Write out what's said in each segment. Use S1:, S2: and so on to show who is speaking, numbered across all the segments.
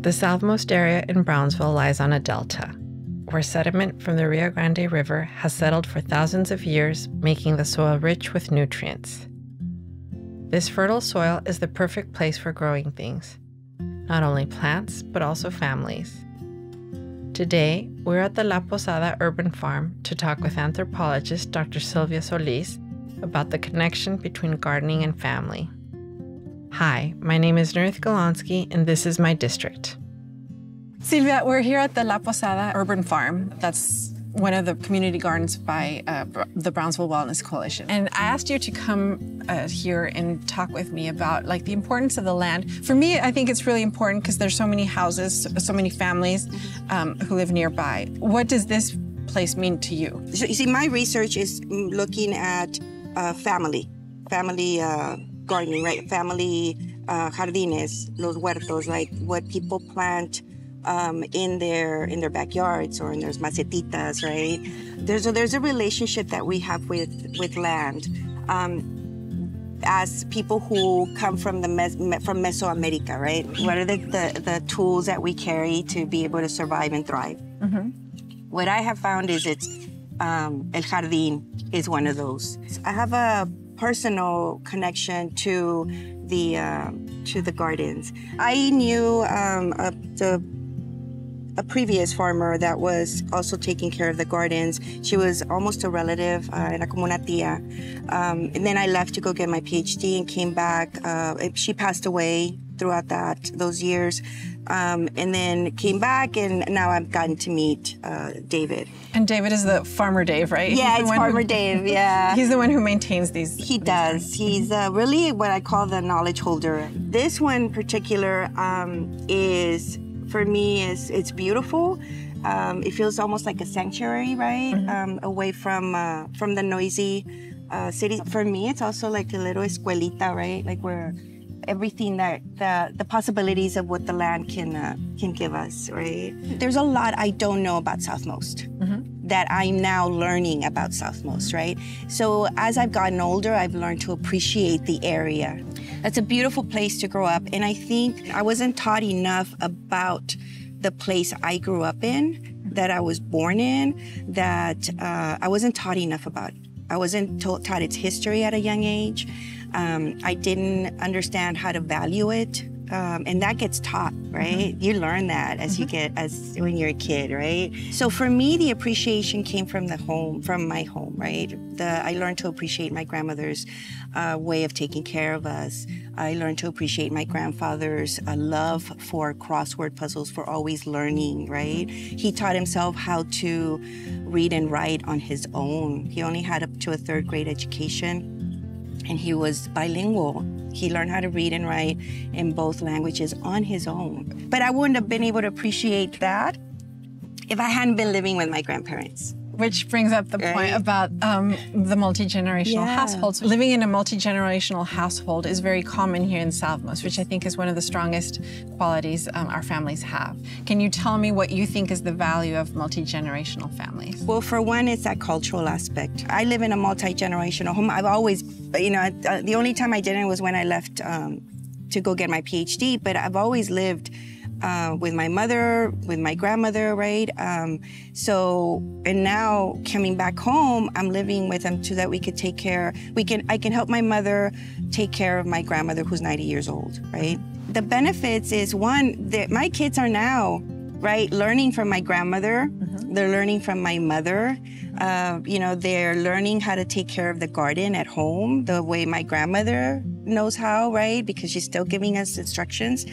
S1: The southmost area in Brownsville lies on a delta, where sediment from the Rio Grande River has settled for thousands of years, making the soil rich with nutrients. This fertile soil is the perfect place for growing things, not only plants, but also families. Today, we're at the La Posada urban farm to talk with anthropologist Dr. Sylvia Solis about the connection between gardening and family. Hi, my name is Nurith Galonsky, and this is my district.
S2: Sylvia, we're here at the La Posada urban farm. That's one of the community gardens by the Brownsville Wellness Coalition. And I asked you to come here and talk with me about the importance of the land. For me, I think it's really important because there's so many houses, so many families who live nearby. What does this place mean to you?
S3: So, you see, my research is looking at family gardening, right? Family jardines, los huertos, right? What people plant in their backyards or in their macetitas, right? There's a relationship that we have with land as people who come from Mesoamerica, right? What are the tools that we carry to be able to survive and thrive? Mm-hmm. What I have found is El Jardín is one of those. I have a personal connection to the gardens. I knew a previous farmer that was also taking care of the gardens. She was almost a relative, era como una tía. And then I left to go get my PhD and came back. She passed away throughout those years. And then came back, and now I've gotten to meet David.
S2: And David is the Farmer Dave, right?
S3: Yeah, it's Farmer Dave, yeah.
S2: He's the one who maintains these.
S3: He does. He's really what I call the knowledge holder. This one in particular is, for me, it's beautiful. It feels almost like a sanctuary, right? Mm-hmm. Away from the noisy city. For me, it's also like a little escuelita, right? Like where everything that the possibilities of what the land can give us, right? There's a lot I don't know about Southmost that I'm now learning about Southmost, right? So as I've gotten older, I've learned to appreciate the area. That's a beautiful place to grow up, and I think I wasn't taught enough about the place I grew up in, that I was born in, that I wasn't taught enough about. I wasn't taught its history at a young age. I didn't understand how to value it, and that gets taught, right? You learn that as when you're a kid, right? So for me, the appreciation came from my home, right? I learned to appreciate my grandmother's way of taking care of us. I learned to appreciate my grandfather's love for crossword puzzles, for always learning, right? He taught himself how to read and write on his own. He only had up to a 3rd grade education. And he was bilingual. He learned how to read and write in both languages on his own. But I wouldn't have been able to appreciate that if I hadn't been living with my grandparents.
S2: Which brings up the point about the multi-generational households. Living in a multi-generational household is very common here in Southmost, which I think is one of the strongest qualities our families have. Can you tell me what you think is the value of multi-generational families?
S3: Well, for one, it's that cultural aspect. I live in a multi-generational home. I've always, the only time I didn't was when I left to go get my PhD, but I've always lived with my mother, with my grandmother, right? And now coming back home, I'm living with them so that we could I can help my mother take care of my grandmother who's 90 years old, right? The benefits is, one, that my kids are now, right, learning from my grandmother. They're learning from my mother. They're learning how to take care of the garden at home the way my grandmother knows how, right? Because she's still giving us instructions.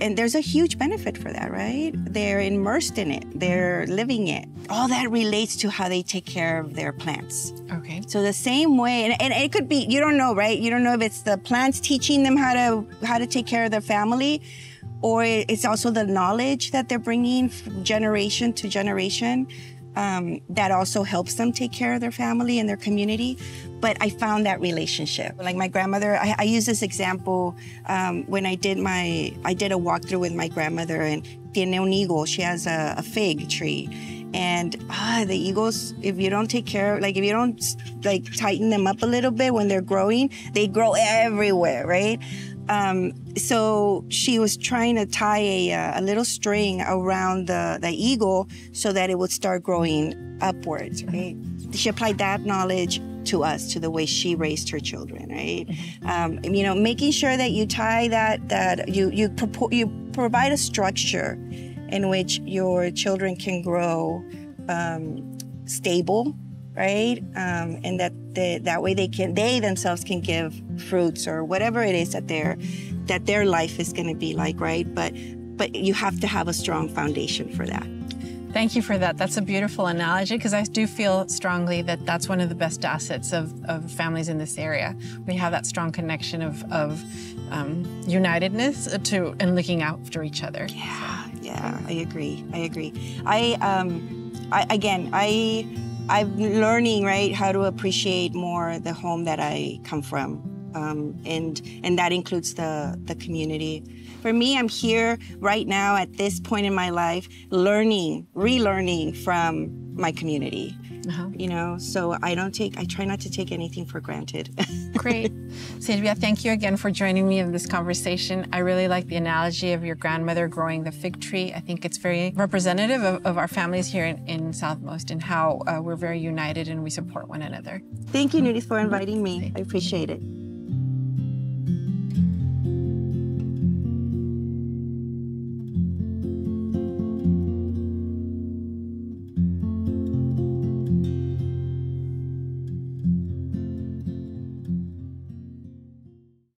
S3: And there's a huge benefit for that, right? They're immersed in it. They're living it. All that relates to how they take care of their plants.
S2: Okay.
S3: So the same way, and it could be, you don't know, right? You don't know if it's the plants teaching them how to take care of their family, or it's also the knowledge that they're bringing from generation to generation that also helps them take care of their family and their community. But I found that relationship. Like my grandmother, I use this example when I did a walkthrough with my grandmother, and tiene un higo, she has a fig tree. And the eagles, if you don't take care, if you don't tighten them up a little bit when they're growing, they grow everywhere, right? So she was trying to tie a little string around the eagle so that it would start growing upwards, right? She applied that knowledge to us, to the way she raised her children, right? You know, making sure that you tie that you provide a structure in which your children can grow stable, right? And that way they themselves can give fruits or whatever it is that their life is going to be like, right? But you have to have a strong foundation for that.
S2: Thank you for that. That's a beautiful analogy, because I do feel strongly that that's one of the best assets of families in this area. We have that strong connection of unitedness and looking after each other.
S3: Yeah, I agree. I'm learning, right, how to appreciate more the home that I come from, and that includes the community. For me, I'm here right now at this point in my life, relearning from my community. You know, so I try not to take anything for granted.
S2: Great. Sylvia, thank you again for joining me in this conversation. I really like the analogy of your grandmother growing the fig tree. I think it's very representative of our families here in Southmost, and how we're very united and we support one another.
S3: Thank you, Nurith, for inviting me. I appreciate it.